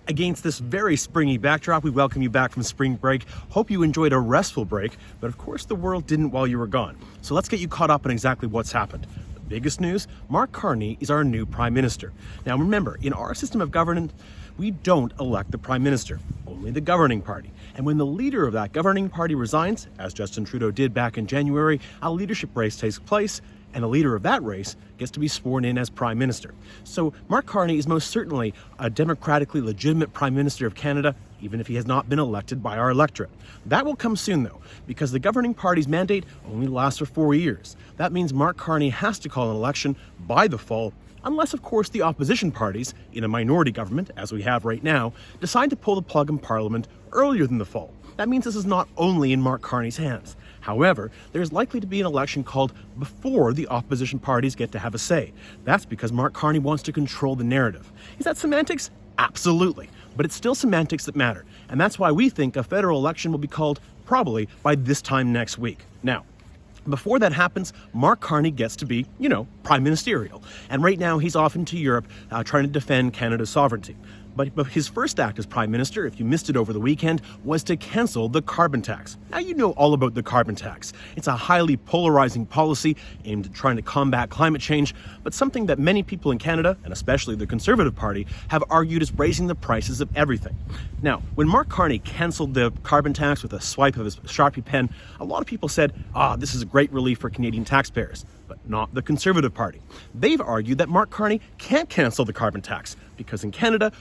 Against this very springy backdrop, we welcome you back from spring break. Hope you enjoyed a restful break, but of course the world didn't while you were gone. So let's get you caught up on exactly what's happened. The biggest news, Mark Carney is our new Prime Minister. Now remember, in our system of governance, we don't elect the Prime Minister, only the governing party. And when the leader of that governing party resigns, as Justin Trudeau did back in January, a leadership race takes place, and the leader of that race gets to be sworn in as Prime Minister. So Mark Carney is most certainly a democratically legitimate Prime Minister of Canada, even if he has not been elected by our electorate. That will come soon though, because the governing party's mandate only lasts for 4 years. That means Mark Carney has to call an election by the fall, unless of course the opposition parties, in a minority government, as we have right now, decide to pull the plug in Parliament earlier than the fall. That means this is not only in Mark Carney's hands. However, there's likely to be an election called before the opposition parties get to have a say. That's because Mark Carney wants to control the narrative. Is that semantics? Absolutely. But it's still semantics that matter. And that's why we think a federal election will be called probably by this time next week. Now, before that happens, Mark Carney gets to be, prime ministerial. And right now he's off into Europe trying to defend Canada's sovereignty. But his first act as Prime Minister, if you missed it over the weekend, was to cancel the carbon tax. Now you know all about the carbon tax. It's a highly polarizing policy aimed at trying to combat climate change, but something that many people in Canada, and especially the Conservative Party, have argued is raising the prices of everything. Now, when Mark Carney canceled the carbon tax with a swipe of his Sharpie pen, a lot of people said, this is a great relief for Canadian taxpayers. But not the Conservative Party. They've argued that Mark Carney can't cancel the carbon tax because in Canada,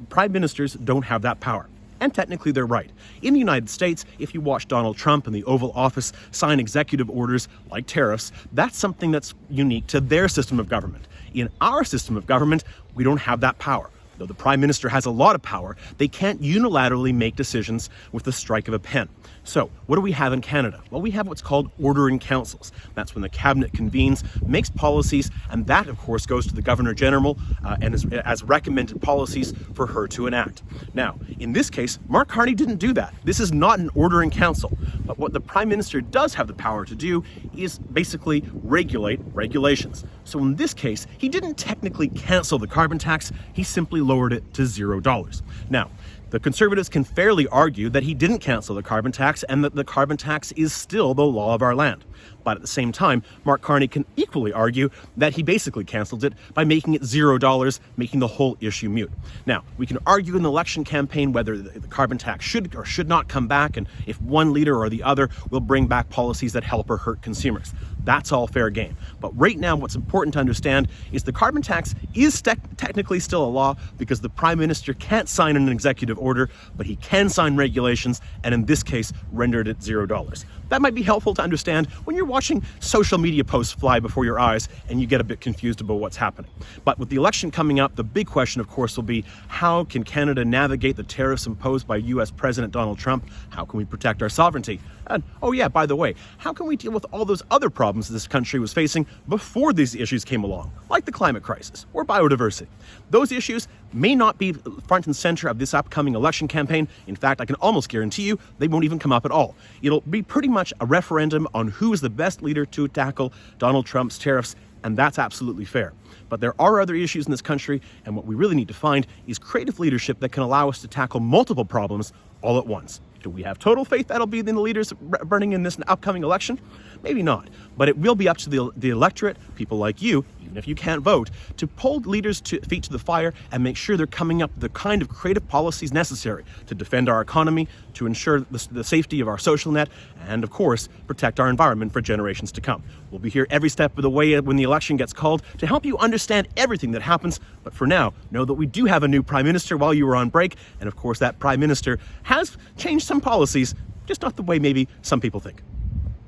prime ministers don't have that power. And technically they're right. In the United States, if you watch Donald Trump in the Oval Office sign executive orders like tariffs, that's something that's unique to their system of government. In our system of government, we don't have that power. Though the Prime Minister has a lot of power, they can't unilaterally make decisions with the strike of a pen. So, what do we have in Canada? Well, we have what's called ordering councils. That's when the cabinet convenes, makes policies, and that, of course, goes to the Governor General and as recommended policies for her to enact. Now, in this case, Mark Carney didn't do that. This is not an ordering council. But what the Prime Minister does have the power to do is basically regulate regulations. So in this case, he didn't technically cancel the carbon tax, he simply lowered it to $0. Now, the Conservatives can fairly argue that he didn't cancel the carbon tax and that the carbon tax is still the law of our land. But at the same time, Mark Carney can equally argue that he basically canceled it by making it $0, making the whole issue moot. Now, we can argue in the election campaign whether the carbon tax should or should not come back, and if one leader or the other will bring back policies that help or hurt consumers. That's all fair game. But right now, what's important to understand is the carbon tax is technically still a law because the Prime Minister can't sign an executive order, but he can sign regulations, and in this case, rendered it $0. That might be helpful to understand when you're watching social media posts fly before your eyes and you get a bit confused about what's happening. But with the election coming up, the big question, of course, will be how can Canada navigate the tariffs imposed by US President Donald Trump? How can we protect our sovereignty? And, oh yeah, by the way, how can we deal with all those other problems this country was facing before these issues came along, like the climate crisis or biodiversity? Those issues may not be front and center of this upcoming election campaign. In fact, I can almost guarantee you they won't even come up at all. It'll be pretty much a referendum on who is the best leader to tackle Donald Trump's tariffs, and that's absolutely fair. But there are other issues in this country, and what we really need to find is creative leadership that can allow us to tackle multiple problems all at once. Do we have total faith that'll be in the leaders burning in this upcoming election? Maybe not, but it will be up to the electorate, people like you, even if you can't vote, to hold leaders feet to the fire and make sure they're coming up with the kind of creative policies necessary to defend our economy, to ensure the safety of our social net, and of course, protect our environment for generations to come. We'll be here every step of the way when the election gets called to help you understand everything that happens. But for now, know that we do have a new Prime Minister while you were on break. And of course, that Prime Minister has changed some policies, just not the way maybe some people think.